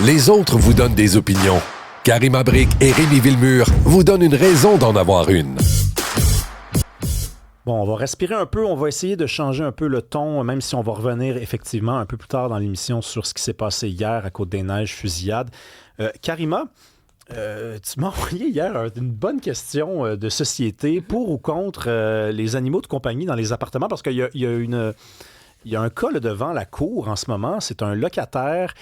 Les autres vous donnent des opinions. Karima Brick et Rémi Villemur vous donnent une raison d'en avoir une. Bon, on va respirer un peu, on va essayer de changer un peu le ton, même si on va revenir effectivement un peu plus tard dans l'émission sur ce qui s'est passé hier à Côte-des-Neiges, fusillade. Karima, tu m'as envoyé hier une bonne question de société pour ou contre les animaux de compagnie dans les appartements, parce qu'il y a un cas là, devant la cour en ce moment. C'est un locataire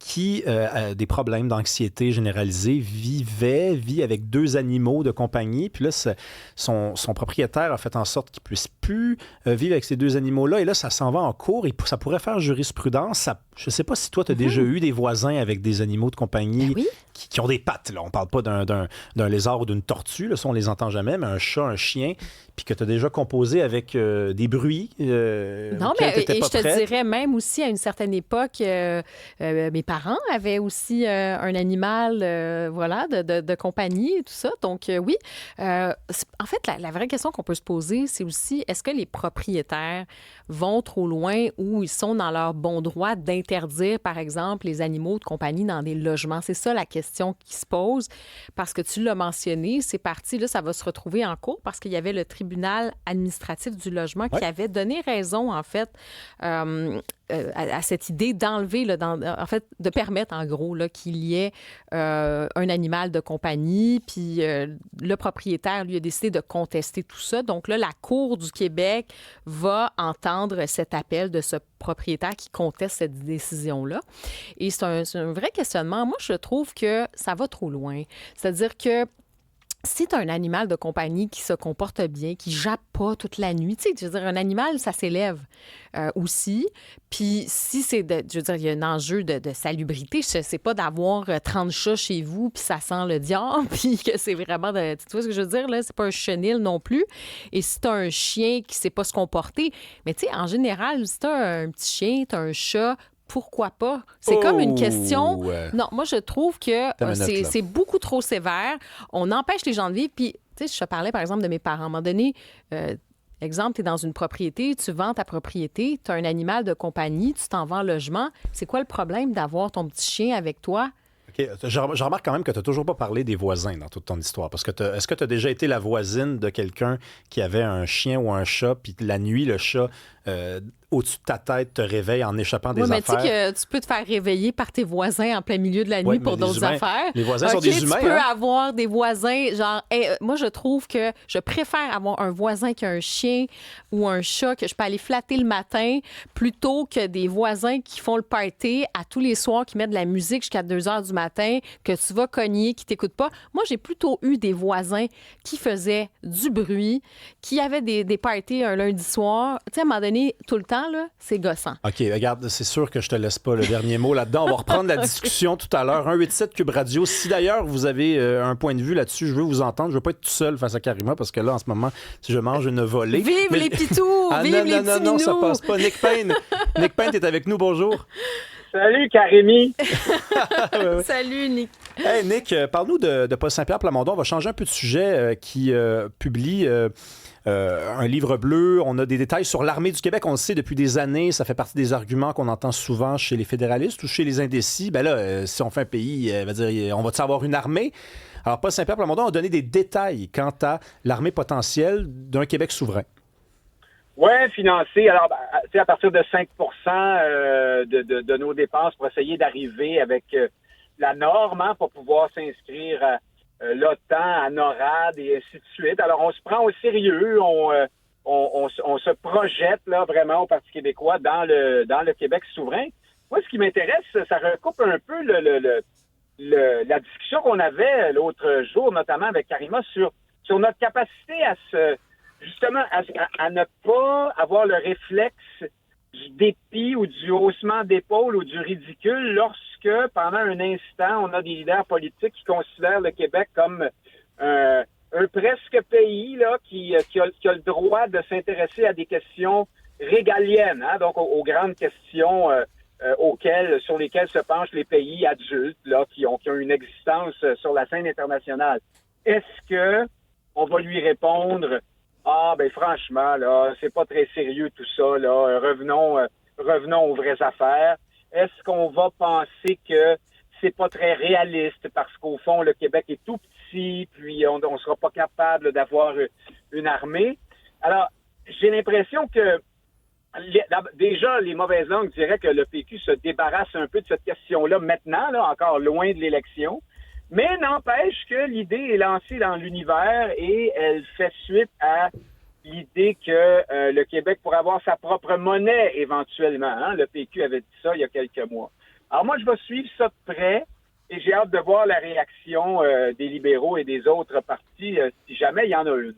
qui a des problèmes d'anxiété généralisée, vit avec 2 animaux de compagnie. Puis là, son propriétaire a fait en sorte qu'il ne puisse plus vivre avec ces 2 animaux-là. Et là, ça s'en va en cours et ça pourrait faire jurisprudence. Je ne sais pas si toi, tu as déjà eu des voisins avec des animaux de compagnie qui ont des pattes. Là. On ne parle pas d'un lézard ou d'une tortue. Là. Ça, on ne les entend jamais, mais un chat, un chien, puis que tu as déjà composé avec des bruits. Non, mais et je te dirais même aussi, à une certaine époque, mes parents avaient aussi un animal de compagnie et tout ça. Donc, oui. En fait, la vraie question qu'on peut se poser, c'est aussi, est-ce que les propriétaires vont trop loin ou ils sont dans leur bon droit d'interdire, par exemple, les animaux de compagnie dans des logements? C'est ça la question qui se pose. Parce que tu l'as mentionné, c'est parti, là, ça va se retrouver en cours parce qu'il y avait le tribunal administratif du logement qui avait donné raison, en fait, à cette idée d'enlever, là, en fait, de permettre, en gros, là, qu'il y ait un animal de compagnie, puis le propriétaire, lui, a décidé de contester tout ça. Donc là, la Cour du Québec va entendre cet appel de ce propriétaire qui conteste cette décision-là. Et c'est un vrai questionnement. Moi, je trouve que ça va trop loin. C'est-à-dire que si tu as un animal de compagnie qui se comporte bien, qui jappe pas toute la nuit, tu sais, je veux dire, un animal, ça s'élève aussi. Puis si c'est, je veux dire, il y a un enjeu de salubrité, c'est pas d'avoir 30 chats chez vous, puis ça sent le diable, puis que c'est vraiment, tu vois ce que je veux dire, là, c'est pas un chenil non plus. Et si tu as un chien qui sait pas se comporter, mais tu sais, en général, si tu as un petit chien, tu as un chat, pourquoi pas? C'est comme une question... Non, moi, je trouve que c'est beaucoup trop sévère. On empêche les gens de vivre. Puis, tu sais, je te parlais, par exemple, de mes parents. À un moment donné, exemple, tu es dans une propriété, tu vends ta propriété, tu as un animal de compagnie, tu t'en vas en logement. C'est quoi le problème d'avoir ton petit chien avec toi? OK. Je remarque quand même que tu n'as toujours pas parlé des voisins dans toute ton histoire. Parce que est-ce que tu as déjà été la voisine de quelqu'un qui avait un chien ou un chat, puis la nuit, le chat... au-dessus de ta tête te réveille en échappant des affaires. Oui, mais tu sais que tu peux te faire réveiller par tes voisins en plein milieu de la nuit pour d'autres affaires. Les voisins sont des humains. Tu peux avoir des voisins, genre, moi, je trouve que je préfère avoir un voisin qui a un chien ou un chat que je peux aller flatter le matin plutôt que des voisins qui font le party à tous les soirs, qui mettent de la musique jusqu'à 2 heures du matin, que tu vas cogner, qui t'écoutent pas. Moi, j'ai plutôt eu des voisins qui faisaient du bruit, qui avaient des parties un lundi soir. Tu sais, à un moment donné, tout le temps, là, c'est gossant. OK, regarde, c'est sûr que je te laisse pas le dernier mot là-dedans. On va reprendre la discussion tout à l'heure. 187 Cube Radio. Si d'ailleurs vous avez un point de vue là-dessus, je veux vous entendre. Je veux pas être tout seul face à Karima parce que là, en ce moment, si je mange une volée... Vive les pitous! Vive les petits non, ça passe pas. Nick Payne, t'es avec nous. Bonjour. Salut, Karimi. Ouais. Salut, Nick. Hey, Nick, parle-nous de Paul Saint-Pierre Plamondon. On va changer un peu de sujet qui publie... un livre bleu, on a des détails sur l'armée du Québec, on le sait depuis des années, ça fait partie des arguments qu'on entend souvent chez les fédéralistes ou chez les indécis. Ben là, si on fait un pays, on va-tu avoir une armée? Alors, Paul Saint-Pierre Plamondon a donné des détails quant à l'armée potentielle d'un Québec souverain. Oui, financé. Alors, à partir de 5 de nos dépenses pour essayer d'arriver avec la norme pour pouvoir s'inscrire à l'OTAN, à NORAD et ainsi de suite. Alors, on se prend au sérieux, on se projette là vraiment au Parti québécois dans le Québec souverain. Moi, ce qui m'intéresse, ça recoupe un peu la discussion qu'on avait l'autre jour, notamment avec Karima, sur notre capacité à ne pas avoir le réflexe du dépit ou du haussement d'épaule ou du ridicule lorsque, pendant un instant, on a des leaders politiques qui considèrent le Québec comme un presque pays là qui a le droit de s'intéresser à des questions régaliennes, donc aux grandes questions sur lesquelles se penchent les pays adultes là qui ont une existence sur la scène internationale. Est-ce que on va lui répondre franchement, là, c'est pas très sérieux tout ça, là. Revenons aux vraies affaires. Est-ce qu'on va penser que c'est pas très réaliste parce qu'au fond, le Québec est tout petit, puis on ne sera pas capable d'avoir une armée. Alors, j'ai l'impression que déjà, les mauvaises langues diraient que le PQ se débarrasse un peu de cette question-là maintenant, là, encore loin de l'élection. Mais n'empêche que l'idée est lancée dans l'univers et elle fait suite à l'idée que le Québec pourrait avoir sa propre monnaie éventuellement. Hein? Le PQ avait dit ça il y a quelques mois. Alors moi, je vais suivre ça de près et j'ai hâte de voir la réaction des libéraux et des autres partis si jamais il y en a une.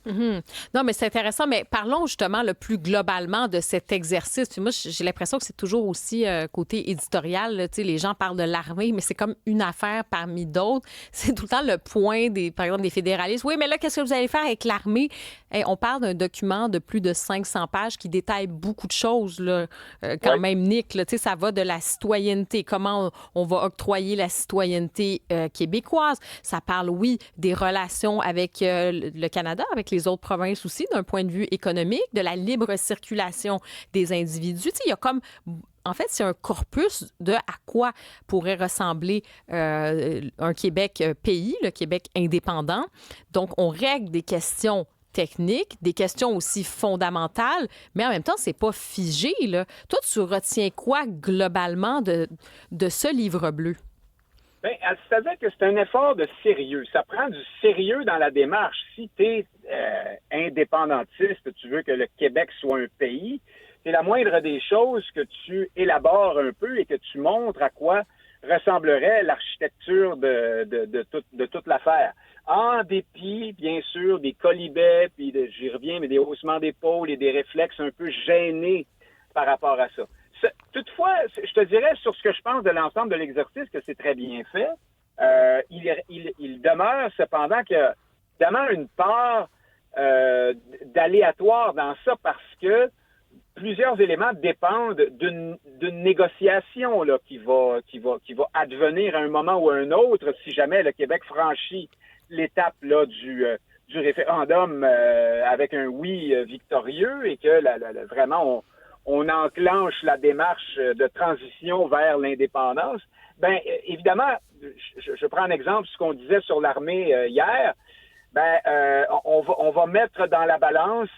Mm-hmm. Non, mais c'est intéressant. Mais parlons justement le plus globalement de cet exercice. Puis moi, j'ai l'impression que c'est toujours aussi côté éditorial. Là, les gens parlent de l'armée, mais c'est comme une affaire parmi d'autres. C'est tout le temps le point, par exemple, des fédéralistes. Oui, mais là, qu'est-ce que vous allez faire avec l'armée? Hey, on parle d'un document de plus de 500 pages qui détaille beaucoup de choses, là, quand même, Nick. Là, ça va de la citoyenneté, comment on va octroyer la citoyenneté québécoise. Ça parle, oui, des relations avec le Canada, avec les autres provinces aussi, d'un point de vue économique, de la libre circulation des individus. Il y a comme... En fait, c'est un corpus de à quoi pourrait ressembler un Québec pays, le Québec indépendant. Donc, on règle des questions techniques, des questions aussi fondamentales, mais en même temps, c'est pas figé, là. Toi, tu retiens quoi globalement de ce livre bleu? Bien, elle savait que c'est un effort de sérieux. Ça prend du sérieux dans la démarche. Si tu es indépendantiste, tu veux que le Québec soit un pays, c'est la moindre des choses que tu élabores un peu et que tu montres à quoi ressemblerait l'architecture de toute l'affaire. En dépit, bien sûr, des colibets, puis j'y reviens, mais des haussements d'épaule et des réflexes un peu gênés par rapport à ça. Toutefois, je te dirais sur ce que je pense de l'ensemble de l'exercice que c'est très bien fait. Il demeure cependant qu'il y a évidemment une part d'aléatoire dans ça parce que plusieurs éléments dépendent d'une négociation là, qui va advenir à un moment ou à un autre si jamais le Québec franchit l'étape là du référendum avec un oui victorieux et que vraiment on enclenche la démarche de transition vers l'indépendance. Bien, évidemment, je prends un exemple, ce qu'on disait sur l'armée hier, on va mettre dans la balance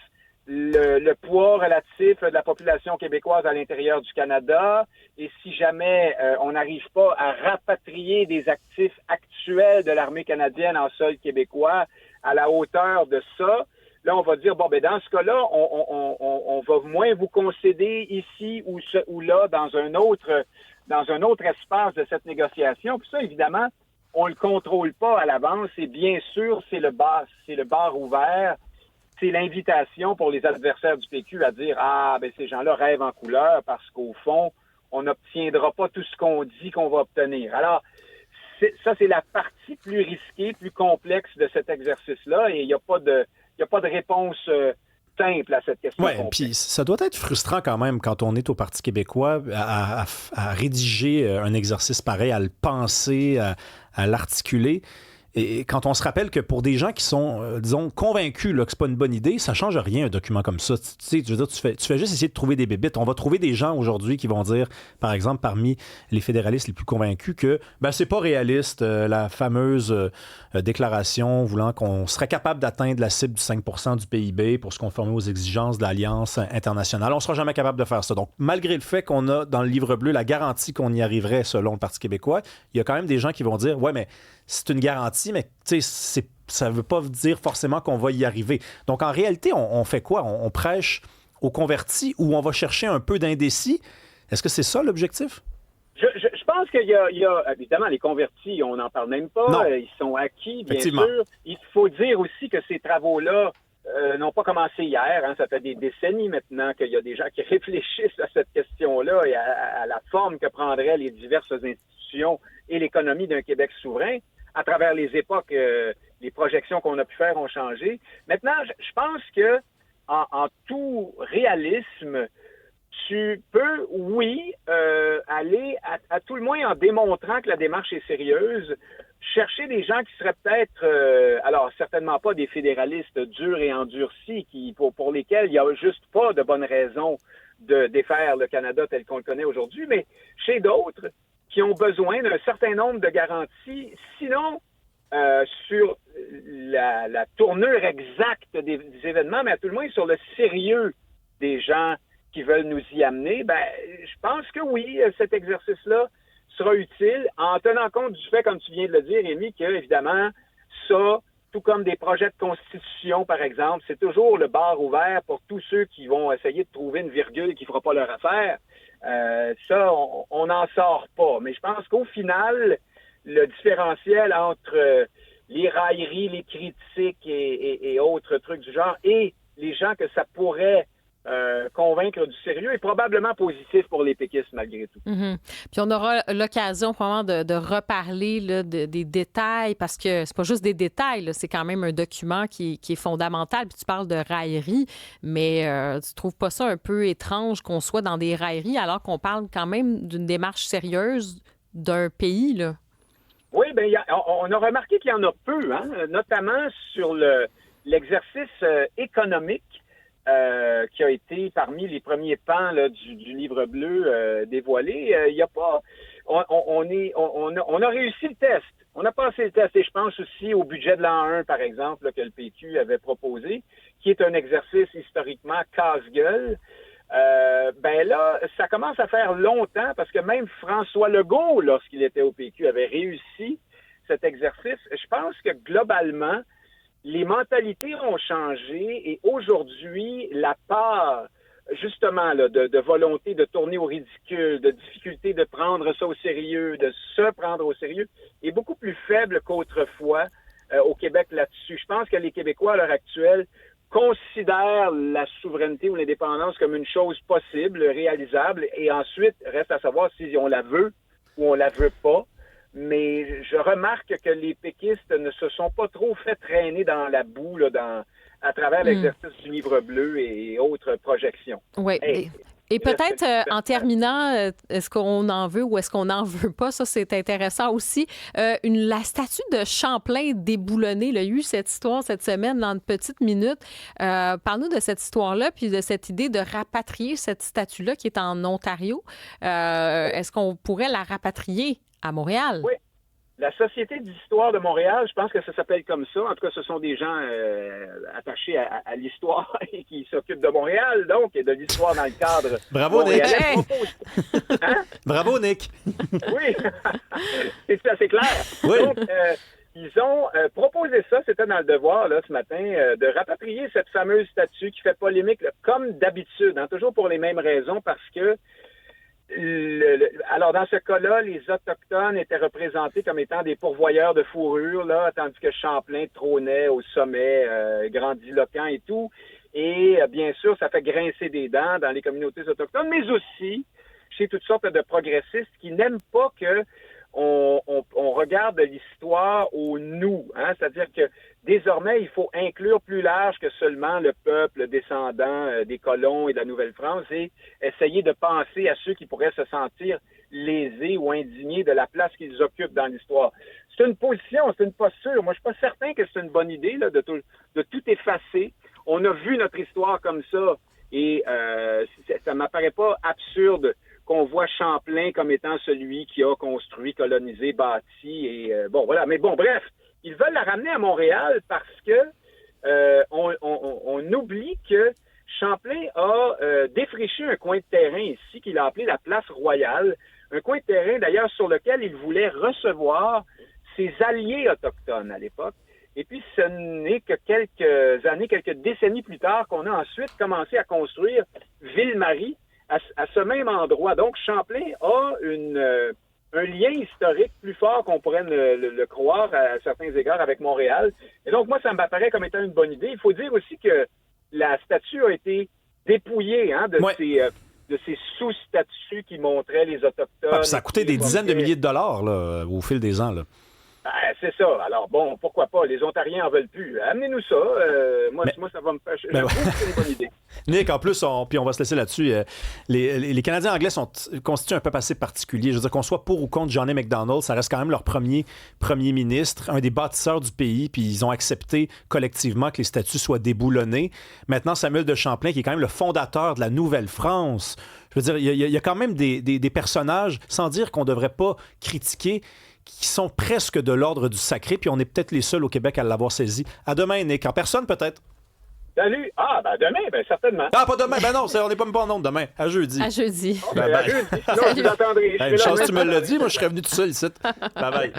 le poids relatif de la population québécoise à l'intérieur du Canada et si jamais on n'arrive pas à rapatrier des actifs actuels de l'armée canadienne en sol québécois à la hauteur de ça, là, on va dire, bon, ben dans ce cas-là, on va moins vous concéder ici ou là dans un autre espace de cette négociation. Puis ça, évidemment, on le contrôle pas à l'avance. Et bien sûr, c'est le bar ouvert. C'est l'invitation pour les adversaires du PQ à dire, ces gens-là rêvent en couleur parce qu'au fond, on n'obtiendra pas tout ce qu'on dit qu'on va obtenir. Alors, c'est la partie plus risquée, plus complexe de cet exercice-là et il n'y a pas de réponse simple à cette question. Oui, puis ça doit être frustrant quand même quand on est au Parti québécois à rédiger un exercice pareil, à le penser, à l'articuler. Et quand on se rappelle que pour des gens qui sont, disons, convaincus là, que c'est pas une bonne idée, ça change rien un document comme ça. Tu sais, je veux dire, tu fais juste essayer de trouver des bébites. On va trouver des gens aujourd'hui qui vont dire, par exemple, parmi les fédéralistes les plus convaincus, que c'est pas réaliste la fameuse déclaration voulant qu'on serait capable d'atteindre la cible du 5% du PIB pour se conformer aux exigences de l'Alliance internationale. On sera jamais capable de faire ça. Donc, malgré le fait qu'on a dans le livre bleu la garantie qu'on y arriverait selon le Parti québécois, il y a quand même des gens qui vont dire, ouais, mais c'est une garantie, mais ça ne veut pas dire forcément qu'on va y arriver. Donc, en réalité, on fait quoi? On prêche aux convertis ou on va chercher un peu d'indécis? Est-ce que c'est ça l'objectif? Je pense qu'il y a, évidemment, les convertis, on n'en parle même pas. Non. Ils sont acquis, bien sûr. Il faut dire aussi que ces travaux-là n'ont pas commencé hier. Hein. Ça fait des décennies maintenant qu'il y a des gens qui réfléchissent à cette question-là et à la forme que prendraient les diverses institutions et l'économie d'un Québec souverain. À travers les époques, les projections qu'on a pu faire ont changé. Maintenant, je pense que en tout réalisme, tu peux, oui, aller à tout le moins en démontrant que la démarche est sérieuse, chercher des gens qui seraient peut-être, alors certainement pas des fédéralistes durs et endurcis pour lesquels il n'y a juste pas de bonnes raisons de défaire le Canada tel qu'on le connaît aujourd'hui, mais chez d'autres, qui ont besoin d'un certain nombre de garanties. Sinon, sur la tournure exacte des événements, mais à tout le moins sur le sérieux des gens qui veulent nous y amener, je pense que oui, cet exercice-là sera utile en tenant compte du fait, comme tu viens de le dire, Rémi, que évidemment, ça, tout comme des projets de constitution, par exemple, c'est toujours le bar ouvert pour tous ceux qui vont essayer de trouver une virgule qui ne fera pas leur affaire. Ça, on n'en sort pas. Mais je pense qu'au final, le différentiel entre les railleries, les critiques et autres trucs du genre, et les gens que ça pourrait convaincre du sérieux est probablement positif pour les péquistes malgré tout. Mm-hmm. Puis on aura l'occasion probablement de reparler là, des détails parce que c'est pas juste des détails, là, c'est quand même un document qui est fondamental. Puis tu parles de raillerie, mais tu trouves pas ça un peu étrange qu'on soit dans des railleries alors qu'on parle quand même d'une démarche sérieuse d'un pays, là? Oui, on a remarqué qu'il y en a peu, hein, notamment sur l'exercice économique. Qui a été parmi les premiers pans là, du livre bleu dévoilé. Il y a pas, on a réussi le test. On a passé le test et je pense aussi au budget de l'an 1, par exemple, là, que le PQ avait proposé, qui est un exercice historiquement casse-gueule. Là, ça commence à faire longtemps parce que même François Legault, lorsqu'il était au PQ, avait réussi cet exercice. Je pense que globalement, les mentalités ont changé et aujourd'hui, la part, justement, là, de volonté de tourner au ridicule, de difficulté de prendre ça au sérieux, de se prendre au sérieux, est beaucoup plus faible qu'autrefois au Québec là-dessus. Je pense que les Québécois, à l'heure actuelle, considèrent la souveraineté ou l'indépendance comme une chose possible, réalisable, et ensuite, reste à savoir si on la veut ou on la veut pas. Mais je remarque que les péquistes ne se sont pas trop fait traîner dans la boue là, à travers l'exercice du livre bleu et autres projections. Oui. Et peut-être, en terminant, est-ce qu'on en veut ou est-ce qu'on n'en veut pas? Ça, c'est intéressant aussi. La statue de Champlain déboulonnée, il y a eu cette histoire cette semaine dans une petite minute. Parle-nous de cette histoire-là puis de cette idée de rapatrier cette statue-là qui est en Ontario. Est-ce qu'on pourrait la rapatrier à Montréal? Oui. La Société d'histoire de Montréal, je pense que ça s'appelle comme ça. En tout cas, ce sont des gens attachés à l'histoire et qui s'occupent de Montréal, donc, et de l'histoire dans le cadre. Bravo, Nick! Hein? Bravo, Nick! Oui, c'est assez clair. Oui. Donc, ils ont proposé ça, c'était dans le Devoir là, ce matin, de rapatrier cette fameuse statue qui fait polémique, là, comme d'habitude, hein, toujours pour les mêmes raisons, parce que alors, dans ce cas-là, les Autochtones étaient représentés comme étant des pourvoyeurs de fourrure, là, tandis que Champlain trônait au sommet, grandiloquent et tout. Et bien sûr, ça fait grincer des dents dans les communautés autochtones, mais aussi chez toutes sortes de progressistes qui n'aiment pas que on regarde l'histoire au nous, hein? C'est-à-dire que désormais, il faut inclure plus large que seulement le peuple descendant des colons et de la Nouvelle-France et essayer de penser à ceux qui pourraient se sentir lésés ou indignés de la place qu'ils occupent dans l'histoire. C'est une position, c'est une posture. Moi, je suis pas certain que c'est une bonne idée là, de tout effacer. On a vu notre histoire comme ça et ça m'apparaît pas absurde qu'on voit Champlain comme étant celui qui a construit, colonisé, bâti et voilà. Mais bon, bref, ils veulent la ramener à Montréal parce que on oublie que Champlain a défriché un coin de terrain ici qu'il a appelé la Place Royale, un coin de terrain d'ailleurs sur lequel il voulait recevoir ses alliés autochtones à l'époque. Et puis, ce n'est que quelques décennies plus tard qu'on a ensuite commencé à construire Ville-Marie à ce même endroit. Donc, Champlain a un lien historique plus fort qu'on pourrait le croire à certains égards avec Montréal. Et donc, moi, ça m'apparaît comme étant une bonne idée. Il faut dire aussi que la statue a été dépouillée de ces sous-statues qui montraient les Autochtones. Ça a coûté des dizaines de milliers de dollars là, au fil des ans. Là. C'est ça. Alors bon, pourquoi pas? Les Ontariens en veulent plus. Amenez-nous ça. Moi, ça va me faire... Je trouve que c'est une bonne idée. Nick, en plus, puis on va se laisser là-dessus, les Canadiens anglais constituent un peuple assez particulier. Je veux dire qu'on soit pour ou contre John A. Macdonald, ça reste quand même leur premier ministre, un des bâtisseurs du pays, puis ils ont accepté collectivement que les statues soient déboulonnées. Maintenant, Samuel de Champlain, qui est quand même le fondateur de la Nouvelle-France, Je veux dire, il y a quand même des personnages, sans dire qu'on ne devrait pas critiquer, qui sont presque de l'ordre du sacré, puis on est peut-être les seuls au Québec à l'avoir saisi. À demain, Nick. En personne, peut-être? Salut! Ah, demain, certainement. Ah, pas demain. Ben non, on n'est pas en nombre demain. À jeudi. À jeudi. À jeudi. Sinon, je vous attendrai. Une chance que tu me l'as dit. Moi, je serais venu tout seul ici. Bye-bye.